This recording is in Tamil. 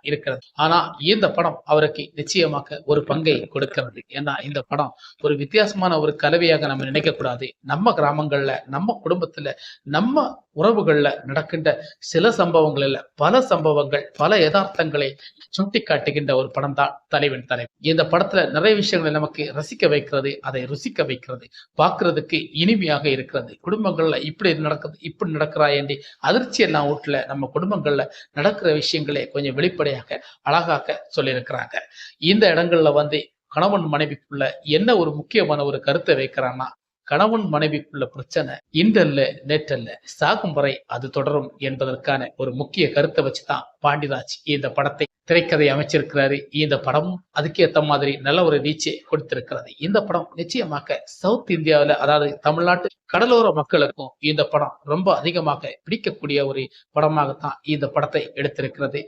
இருக்கிறது. ஆனா இந்த படம் அவருக்கு நிச்சயமாக ஒரு பங்கை கொடுக்கிறது. ஏன்னா இந்த படம் ஒரு வித்தியாசமான ஒரு கலவையாக நம்ம நினைக்க கூடாது. நம்ம கிராமங்கள்ல, நம்ம குடும்பத்துல, நம்ம உறவுகள்ல நடக்கின்ற சில சம்பவங்கள் இல்ல, பல சம்பவங்கள், பல யதார்த்தங்களை சுட்டிக்காட்டுகின்ற ஒரு படம் தான் தலைவன் தலைவி. இந்த படத்துல நிறைய விஷயங்களை நமக்கு ரசிக்க வைக்கிறது, அதை ருசிக்க வைக்கிறது, பார்க்கிறதுக்கு இனிமையாக இருக்கிறது. குடும்பங்கள்ல இப்படி நடக்குது, இப்படி நடக்கிறா ஏண்டி அதிர்ச்சி எல்லாம் வீட்டுல நம்ம குடும்பங்கள்ல நடக்கிற விஷயங்களை கொஞ்சம் வெளிப்படையாக அழகாக சொல்லியிருக்கிறாங்க. இந்த இடங்கள்ல கணவன் மனைவிக்குள்ள என்ன ஒரு முக்கியமான ஒரு கருத்தை வைக்கிறான்னா, கணவன் மனைவிக்குள்ள பிரச்சனை இன்றல்ல நேற்றல்ல, சாகும் வரை அது தொடரும் என்பதற்கான ஒரு முக்கிய கருத்தை வச்சுதான் பாண்டிராஜ் இந்த படத்தை திரைக்கதை அமைச்சிருக்கிறாரு. இந்த படமும் அதுக்கேற்ற மாதிரி நல்ல ஒரு ரீச்சை கொடுத்திருக்கிறது. இந்த படம் நிச்சயமாக சவுத் இந்தியாவில், அதாவது தமிழ்நாட்டு கடலோர மக்களுக்கும் இந்த படம் ரொம்ப அதிகமாக பிடிக்கக்கூடிய ஒரு படமாகத்தான் இந்த படத்தை எடுத்திருக்கிறது.